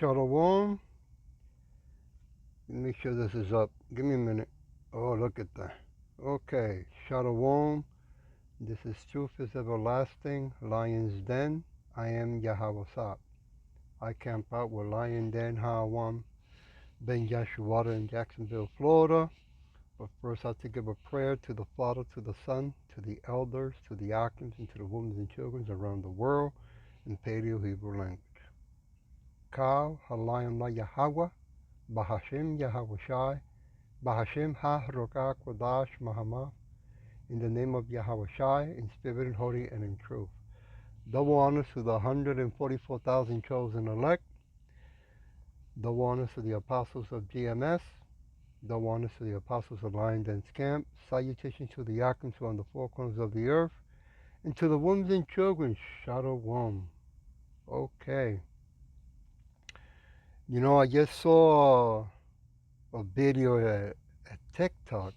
Shalom. Make sure this is up. Give me a minute. Oh, look at that. Okay. Shalom. This is Truth is Everlasting. Lion's Den. I am Yahweh. I camp out with Lion Den Hawam Ben Yashuada in Jacksonville, Florida. But first, I have to give a prayer to the Father, to the Son, to the elders, to the archons, and to the women and children around the world in Paleo Hebrew language. Kal Halayim La Yahweh. Bahashem Yahweh Shai, Bahashem Ha Rokah Kodash Mahama, in the name of Yahweh Shai, in spirit and holy and in truth. Double honors to the 144,000 chosen elect, double honors to the apostles of GMS, double honors to the apostles of Lion Dance Camp, salutations to the archons who are on the four corners of the earth, and to the women and children, Shalom. Okay. You know, I just saw a video at TikTok.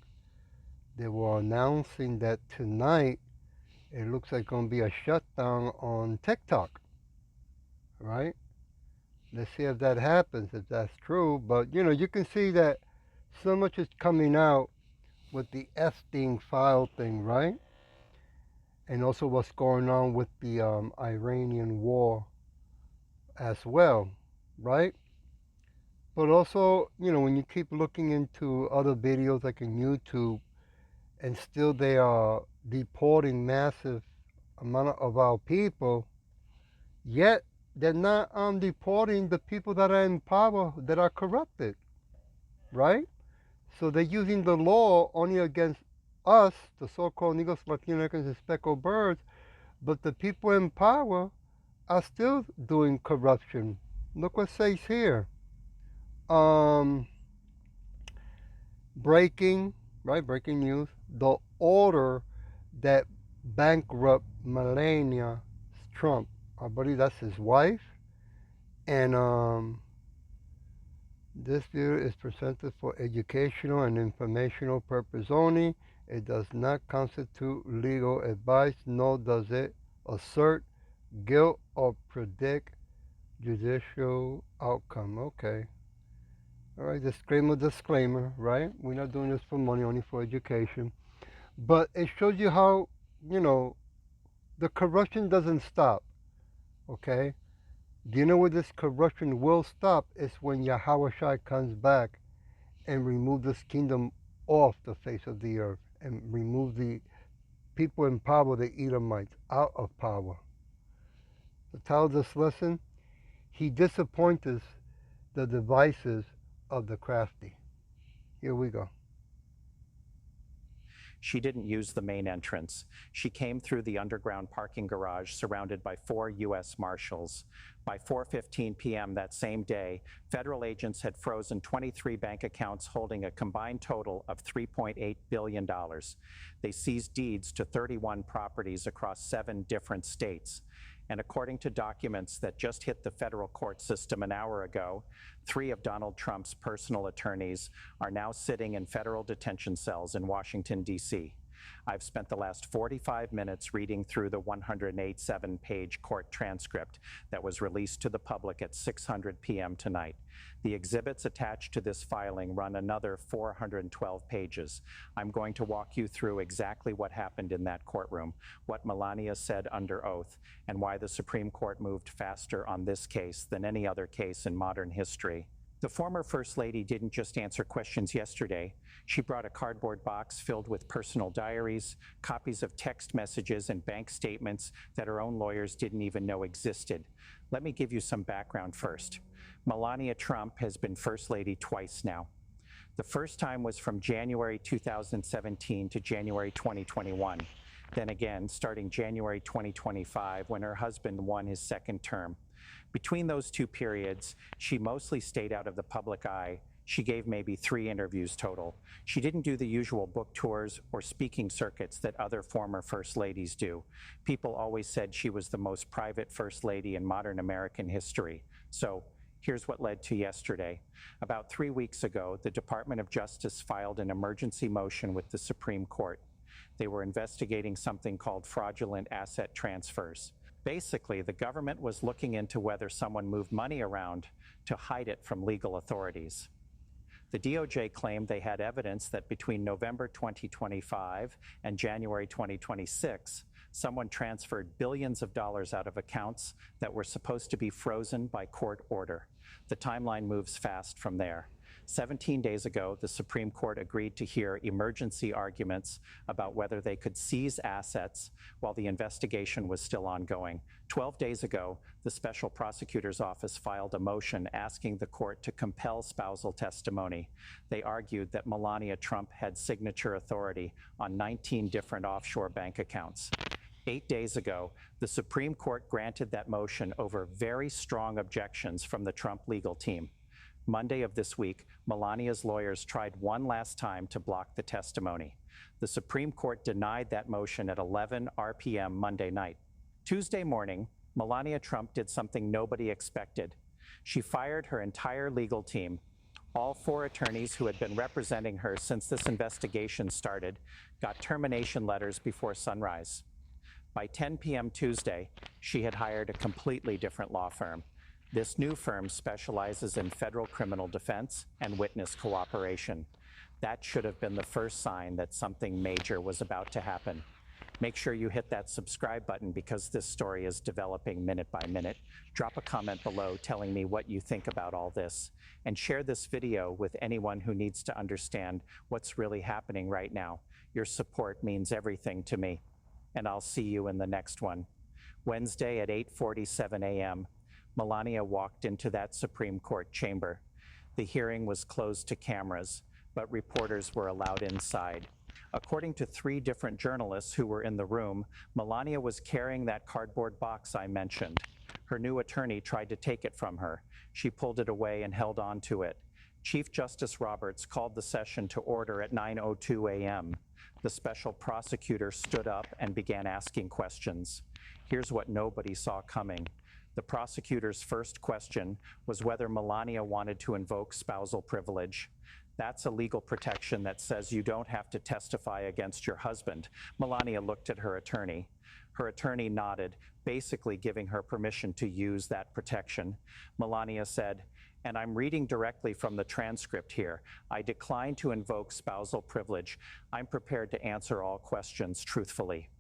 They were announcing that tonight it looks like going to be a shutdown on TikTok, right? Let's see if that happens, if that's true. But, you know, you can see that so much is coming out with the Epstein file thing, right? And also what's going on with the Iranian war as well, right? But also, you know, when you keep looking into other videos like on YouTube, and still they are deporting massive amount of our people, yet they're not deporting the people that are in power that are corrupted, right? So they're using the law only against us, the so-called Negros, Latinx, and speckled birds, but the people in power are still doing corruption. Look what it says here. Um, breaking, right? Breaking news. The order that bankrupt Melania Trump, I believe that's his wife, and this video is presented for educational and informational purpose only. It does not constitute legal advice, nor does it assert guilt or predict judicial outcome. Okay. All right, disclaimer, right? We're not doing this for money, only for education. But it shows you how, you know, the corruption doesn't stop, okay? Do you know where this corruption will stop? Is when Yahweh Shai comes back and remove this kingdom off the face of the earth and remove the people in power, the Edomites, out of power. The title of this lesson, he disappoints the devices of the crafty. Here we go. She didn't use the main entrance. She came through the underground parking garage surrounded by 4 U.S. Marshals. By 4:15 p.m. that same day, federal agents had frozen 23 bank accounts holding a combined total of $3.8 billion. They seized deeds to 31 properties across 7 different states. And according to documents that just hit the federal court system an hour ago, 3 of Donald Trump's personal attorneys are now sitting in federal detention cells in Washington, D.C. I've spent the last 45 minutes reading through the 187-page court transcript that was released to the public at 6:00 p.m. tonight. The exhibits attached to this filing run another 412 pages. I'm going to walk you through exactly what happened in that courtroom, what Melania said under oath, and why the Supreme Court moved faster on this case than any other case in modern history. The former First Lady didn't just answer questions yesterday. She brought a cardboard box filled with personal diaries, copies of text messages, and bank statements that her own lawyers didn't even know existed. Let me give you some background first. Melania Trump has been First Lady twice now. The first time was from January 2017 to January 2021. Then again, starting January 2025, when her husband won his second term. Between those 2 periods, she mostly stayed out of the public eye. She gave maybe 3 interviews total. She didn't do the usual book tours or speaking circuits that other former First Ladies do. People always said she was the most private First Lady in modern American history. So here's what led to yesterday. About 3 weeks ago, the Department of Justice filed an emergency motion with the Supreme Court. They were investigating something called fraudulent asset transfers. Basically, the government was looking into whether someone moved money around to hide it from legal authorities. The DOJ claimed they had evidence that between November 2025 and January 2026, someone transferred billions of dollars out of accounts that were supposed to be frozen by court order. The timeline moves fast from there. 17 days ago, the Supreme Court agreed to hear emergency arguments about whether they could seize assets while the investigation was still ongoing. 12 days ago, the Special Prosecutor's Office filed a motion asking the court to compel spousal testimony. They argued that Melania Trump had signature authority on 19 different offshore bank accounts. 8 days ago, the Supreme Court granted that motion over very strong objections from the Trump legal team. Monday of this week, Melania's lawyers tried one last time to block the testimony. The Supreme Court denied that motion at 11 RPM Monday night. Tuesday morning, Melania Trump did something nobody expected. She fired her entire legal team. All 4 attorneys who had been representing her since this investigation started got termination letters before sunrise. By 10 p.m. Tuesday, she had hired a completely different law firm. This new firm specializes in federal criminal defense and witness cooperation. That should have been the first sign that something major was about to happen. Make sure you hit that subscribe button because this story is developing minute by minute. Drop a comment below telling me what you think about all this, and share this video with anyone who needs to understand what's really happening right now. Your support means everything to me, and I'll see you in the next one. Wednesday at 8:47 a.m., Melania walked into that Supreme Court chamber. The hearing was closed to cameras, but reporters were allowed inside. According to 3 different journalists who were in the room, Melania was carrying that cardboard box I mentioned. Her new attorney tried to take it from her. She pulled it away and held on to it. Chief Justice Roberts called the session to order at 9:02 a.m. The special prosecutor stood up and began asking questions. Here's what nobody saw coming. The prosecutor's first question was whether Melania wanted to invoke spousal privilege. That's a legal protection that says you don't have to testify against your husband. Melania looked at her attorney. Her attorney nodded, basically giving her permission to use that protection. Melania said, and I'm reading directly from the transcript here, I decline to invoke spousal privilege. I'm prepared to answer all questions truthfully.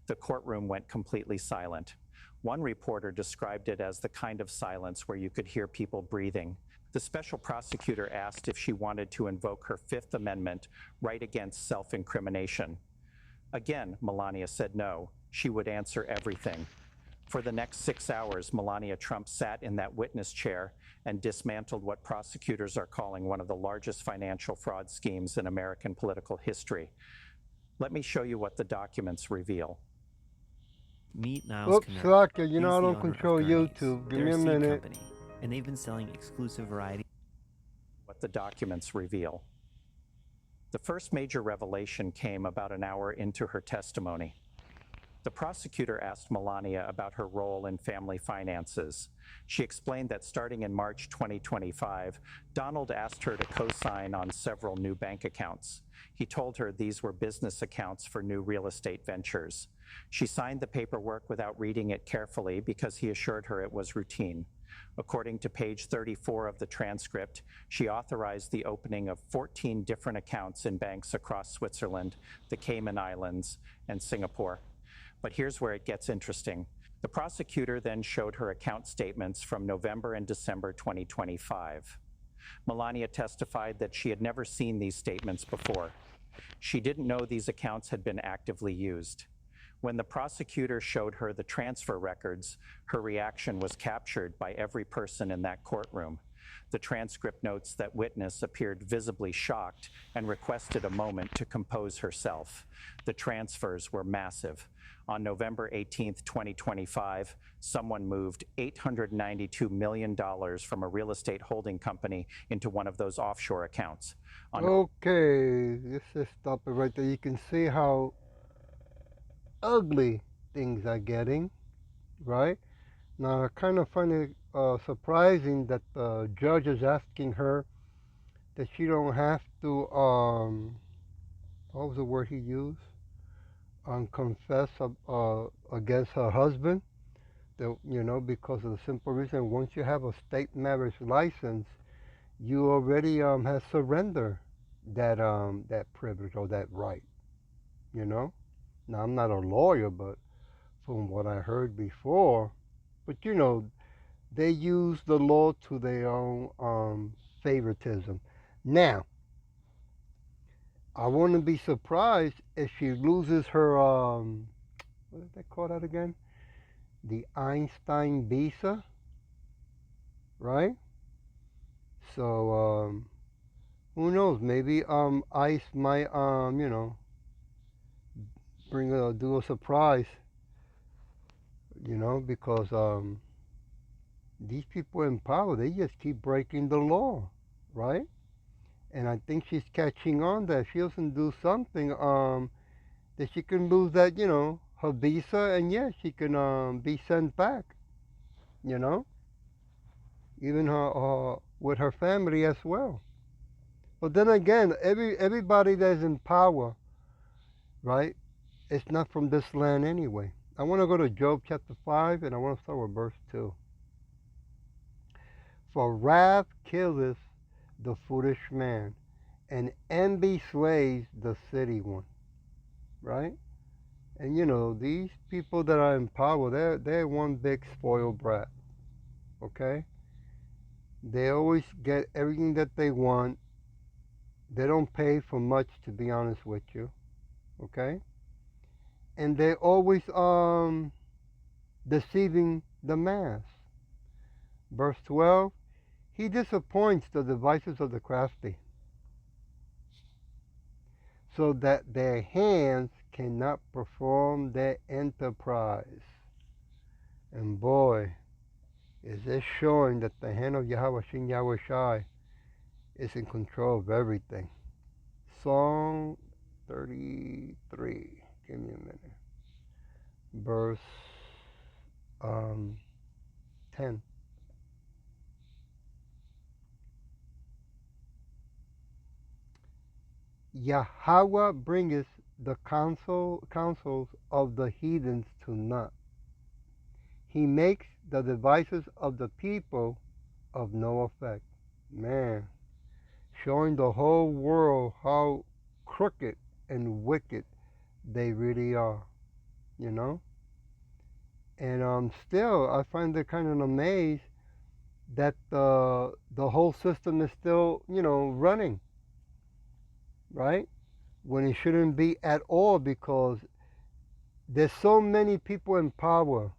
The courtroom went completely silent. One reporter described it as the kind of silence where you could hear people breathing. The special prosecutor asked if she wanted to invoke her Fifth Amendment right against self-incrimination. Again, Melania said no. She would answer everything. For the next 6 hours, Melania Trump sat in that witness chair and dismantled what prosecutors are calling one of the largest financial fraud schemes in American political history. Let me show you what the documents reveal. Meet Niles Oops, Knapp. Slacker, you He's know I the don't owner control of Gurney's. YouTube. Give They're me a a seed minute. company, and they've been selling exclusive variety. What the documents reveal. The first major revelation came about an hour into her testimony. The prosecutor asked Melania about her role in family finances. She explained that starting in March 2025, Donald asked her to co-sign on several new bank accounts. He told her these were business accounts for new real estate ventures. She signed the paperwork without reading it carefully because he assured her it was routine. According to page 34 of the transcript, she authorized the opening of 14 different accounts in banks across Switzerland, the Cayman Islands, and Singapore. But here's where it gets interesting. The prosecutor then showed her account statements from November and December 2025. Melania testified that she had never seen these statements before. She didn't know these accounts had been actively used. When the prosecutor showed her the transfer records, her reaction was captured by every person in that courtroom. The transcript notes that witness appeared visibly shocked and requested a moment to compose herself. The transfers were massive. On November 18, 2025, someone moved $892 million from a real estate holding company into one of those offshore accounts. Okay, let's just stop it right there. You can see how ugly things are getting, right? Now, I kind of find it surprising that the judge is asking her that she don't have to, what was the word he used? Confess against her husband. Because of the simple reason once you have a state marriage license, you already have surrendered that privilege or that right. You know. Now I'm not a lawyer, but from what I heard before, but they use the law to their own favoritism. Now I wouldn't be surprised if she loses her what did they call that again? The Einstein visa, right? So who knows? Maybe ICE might do a surprise, because these people in power, they just keep breaking the law, right? And I think she's catching on that if she doesn't do something, that she can lose that, her visa, and yeah, she can be sent back, you know, even her with her family as well. But then again, everybody that's in power, right? It's not from this land anyway. I want to go to Job chapter 5, and I want to start with verse 2. For wrath killeth the foolish man, and envy slays the city one, right? And these people that are in power, they're one big spoiled brat, okay? They always get everything that they want. They don't pay for much, to be honest with you, okay? And they always deceiving the mass. Verse 12, he disappoints the devices of the crafty, so that their hands cannot perform their enterprise. And boy, is this showing that the hand of Yahweh Shin Yahweh Shai is in control of everything. Psalm 33, give me a minute. Verse 10. Yahweh bringeth the counsels of the heathens to naught. He makes the devices of the people of no effect. Man, showing the whole world how crooked and wicked they really are, you know? And still, I find it kind of amazed that the whole system is still, running, right? When it shouldn't be at all, because there's so many people in power,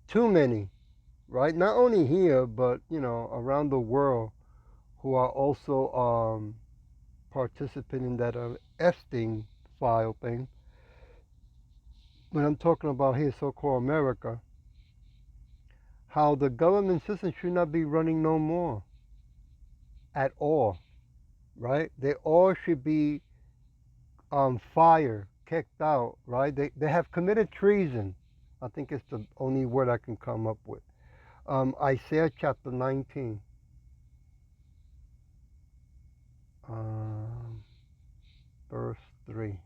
too many, right? Not only here, but around the world, who are also participating in that Epstein file thing. When I'm talking about here, so-called America, how the government system should not be running no more at all, right? They all should be fired, kicked out, right? They have committed treason. I think it's the only word I can come up with. Isaiah chapter 19. Verse 3.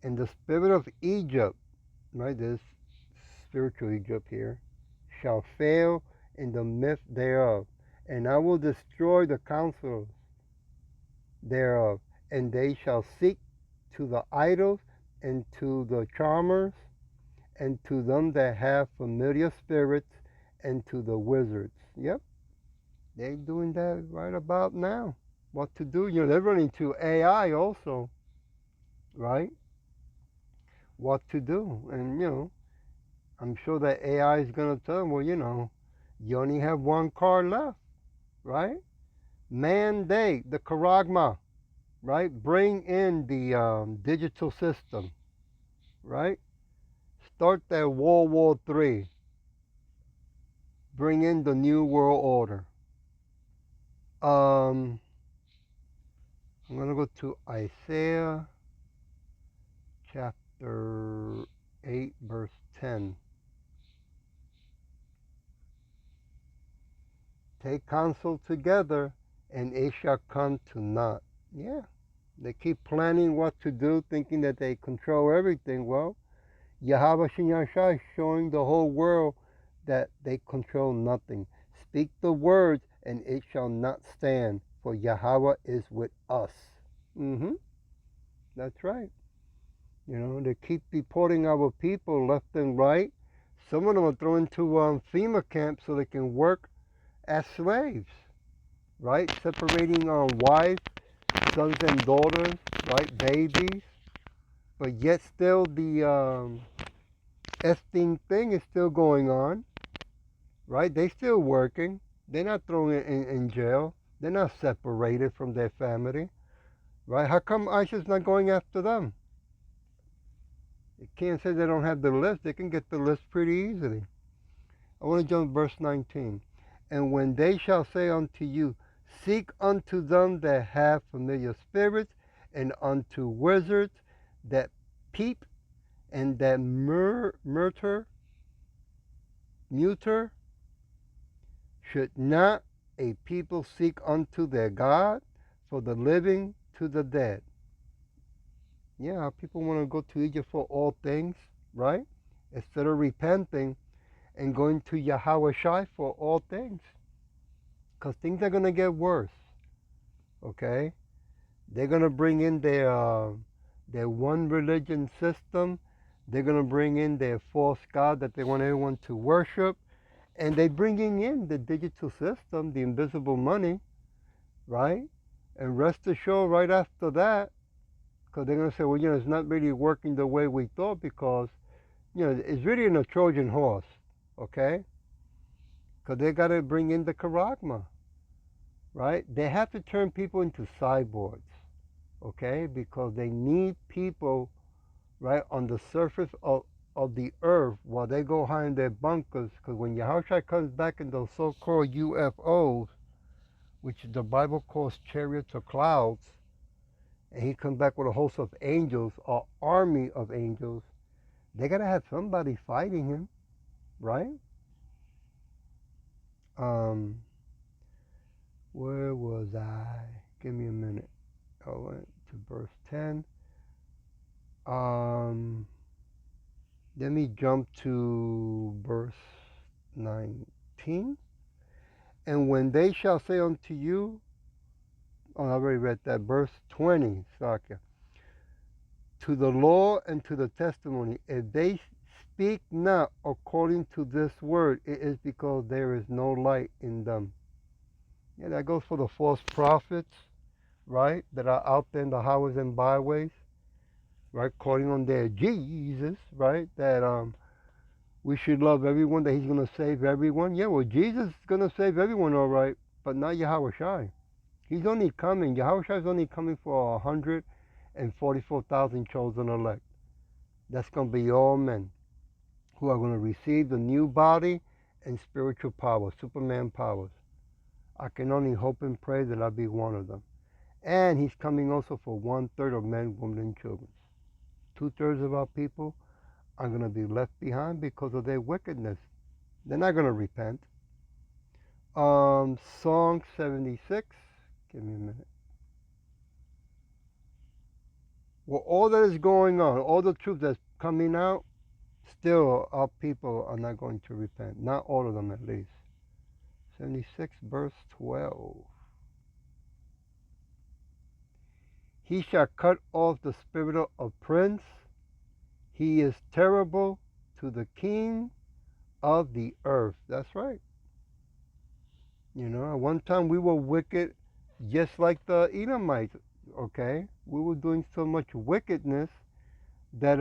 And the spirit of Egypt, right, this spiritual Egypt here, shall fail in the midst thereof, and I will destroy the counsels thereof, and they shall seek to the idols and to the charmers and to them that have familiar spirits and to the wizards. Yep, they're doing that right about now. What to do? They're running to AI also, right? What to do? And I'm sure that AI is going to tell them, well, you only have one car left, right? Mandate the charagma, right? Bring in the digital system, right? Start that World War III. Bring in the New World Order. I'm going to go to Isaiah chapter 8, verse 10. Take counsel together, and it shall come to naught. Yeah, they keep planning what to do, thinking that they control everything. Well, Yahweh Shai is showing the whole world that they control nothing. Speak the words, and it shall not stand, for Yahweh is with us. Mm-hmm. That's right. They keep deporting our people left and right. Some of them are thrown into FEMA camps so they can work as slaves, right? Separating wives, sons and daughters, right? Babies. But yet still the Epstein thing is still going on, right? They still working. They're not thrown in jail. They're not separated from their family, right? How come ISIS not going after them? You can't say they don't have the list. They can get the list pretty easily. I want to jump to verse 19. And when they shall say unto you, seek unto them that have familiar spirits, and unto wizards that peep, and that muter, should not a people seek unto their God, for the living to the dead? Yeah, people want to go to Egypt for all things, right? Instead of repenting and going to Yahweh Shai for all things. Because things are going to get worse, okay? They're going to bring in their one religion system. They're going to bring in their false god that they want everyone to worship. And they're bringing in the digital system, the invisible money, right? And rest assured, right after that, because they're going to say, well, it's not really working the way we thought, because, it's really in a Trojan horse, okay? Because they got to bring in the charagma, right? They have to turn people into cyborgs, okay? Because they need people, right, on the surface of the earth while they go hide in their bunkers. Because when Yahushua comes back in those so-called UFOs, which the Bible calls chariots or clouds, and he comes back with a host of angels, or army of angels, they got to have somebody fighting him, right? Where was I? Give me a minute. I went to verse 10. Let me jump to verse 19. And when they shall say unto you, I already read that, verse 20, Sakya, to the law and to the testimony, if they speak not according to this word, it is because there is no light in them. Yeah, that goes for the false prophets, right, that are out there in the highways and byways, right, calling on their Jesus, right, that we should love everyone, that he's going to save everyone. Yeah, well, Jesus is going to save everyone, all right, but not Yahweh Shai. He's only coming. Yahweh Shai is only coming for 144,000 chosen elect. That's going to be all men who are going to receive the new body and spiritual power, Superman powers. I can only hope and pray that I'll be one of them. And he's coming also for 1/3 of men, women, and children. 2/3 of our people are going to be left behind because of their wickedness. They're not going to repent. Song 76. Give me a minute. Well, all that is going on, all the truth that's coming out, still our people are not going to repent. Not all of them, at least. 76, verse 12. He shall cut off the spirit of prince. He is terrible to the king of the earth. That's right. At one time we were wicked just like the Edomites, okay? We were doing so much wickedness that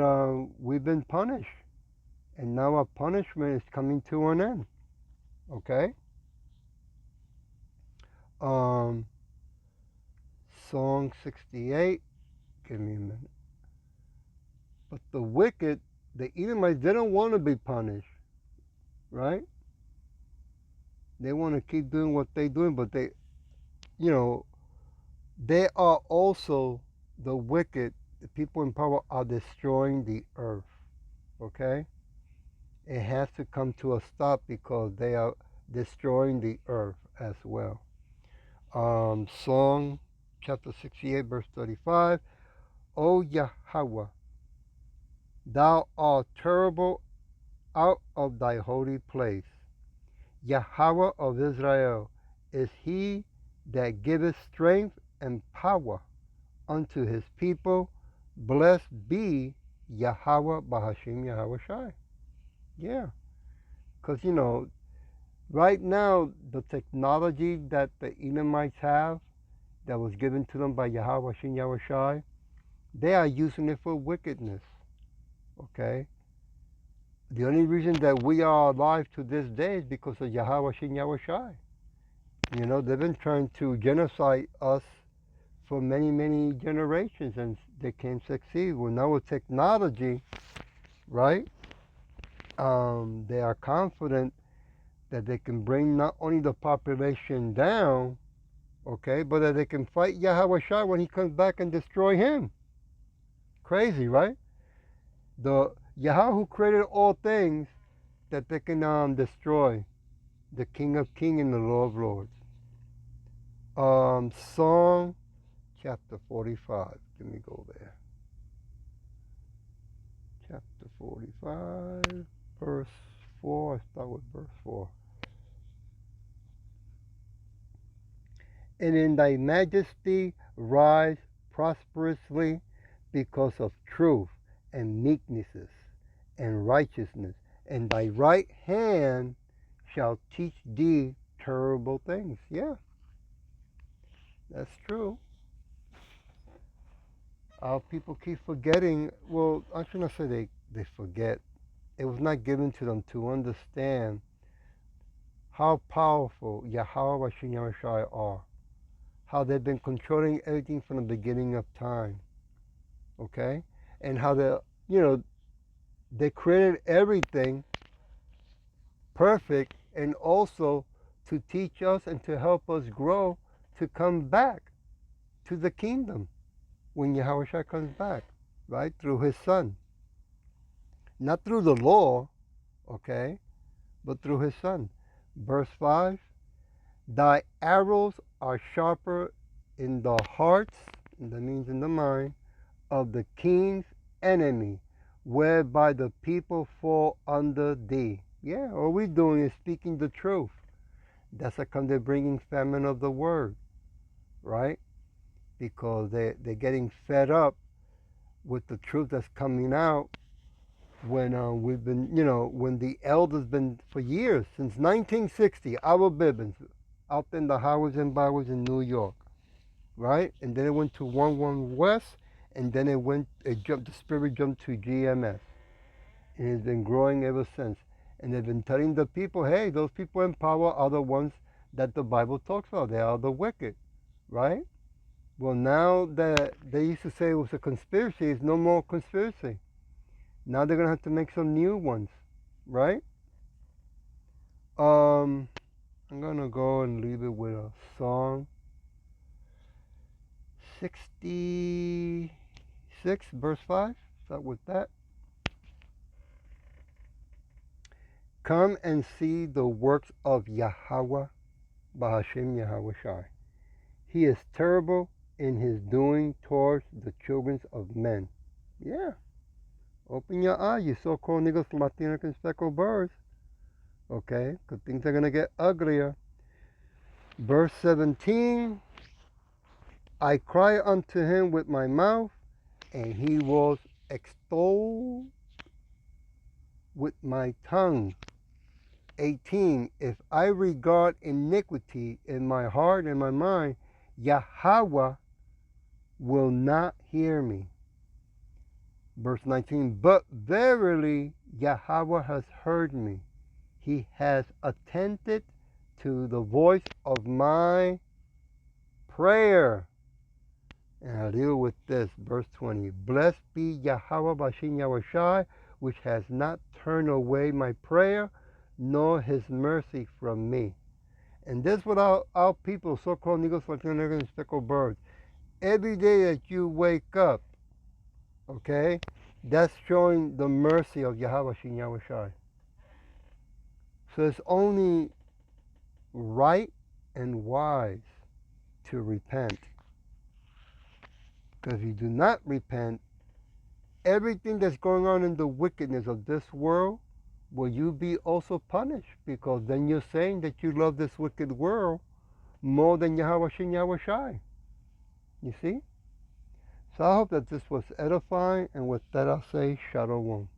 we've been punished. And now our punishment is coming to an end, okay? Song 68. Give me a minute. But the wicked, the Edomites, they don't want to be punished, right? They want to keep doing what they're doing, but they are also the wicked. The people in power are destroying the earth, okay? It has to come to a stop because they are destroying the earth as well. Song chapter 68, verse 35. O Yahweh, Thou art terrible out of thy holy place. Yahweh of Israel is he that giveth strength and power unto his people. Blessed be Yahweh Bahashim Yahweh Shai. Yeah, because right now the technology that the Edomites have that was given to them by Yahweh Hashem Yahweh Shai, they are using it for wickedness. Okay? The only reason that we are alive to this day is because of Yahweh Hashem Yahweh Shai. They've been trying to genocide us for many, many generations and they can't succeed. Well, now with technology, right? They are confident that they can bring not only the population down, okay, but that they can fight Yahweh Shai when he comes back and destroy him. Crazy, right? The Yahweh who created all things that they can destroy, the King of Kings and the Lord of Lords. Psalm chapter 45. Let me go there. Chapter 45, verse 4. I start with verse 4. And in thy majesty rise prosperously because of truth and meeknesses and righteousness, and thy right hand shall teach thee terrible things. Yeah, that's true. Our people keep forgetting. Well, I shouldn't say they forget. It was not given to them to understand how powerful Yahweh and Yahweh are. How they've been controlling everything from the beginning of time. Okay? And how they created everything perfect and also to teach us and to help us grow to come back to the kingdom when Yahweh Shai comes back, right? Through his son. Not through the law, okay, but through his son. Verse 5, thy arrows are sharper in the hearts, that means in the mind, of the king's enemy, whereby the people fall under thee. Yeah, all we're doing is speaking the truth. That's how come they're bringing famine of the word, right? Because they're getting fed up with the truth that's coming out when we've been, when the elders been for years, since 1960, our Bibbins, out in the highways and byways in New York, right? And then it went to 11 West, and then the spirit jumped to GMS. And it's been growing ever since. And they've been telling the people, hey, those people in power are the ones that the Bible talks about. They are the wicked, right? Well, now that they used to say it was a conspiracy, it's no more conspiracy. Now they're going to have to make some new ones, right? I'm going to go and leave it with a song. 66, verse 5. Start with that. Come and see the works of Yahweh, Bahashim Yahweh Shai. He is terrible in his doing towards the children of men. Yeah. Open your eyes, you so-called niggas, Latinos, and speckled birds. Okay? Because things are going to get uglier. Verse 17. I cry unto him with my mouth, and he was extolled with my tongue. 18. If I regard iniquity in my heart and my mind, Yahweh will not hear me. Verse 19. But verily Yahweh has heard me. He has attended to the voice of my prayer. And I'll deal with this. Verse 20. Blessed be Yahweh Bashin Yahweh Shai, which has not turned away my prayer, nor his mercy from me. And this what our people, so-called Negros, Latinos, and speckled birds. Every day that you wake up, okay, that's showing the mercy of Yahweh Shin Yahweh Shai. So it's only right and wise to repent. Because if you do not repent, everything that's going on in the wickedness of this world, will you be also punished? Because then you're saying that you love this wicked world more than Yahweh Shin Yahweh Shai. You see? So I hope that this was edifying, and with that I'll say Shalom.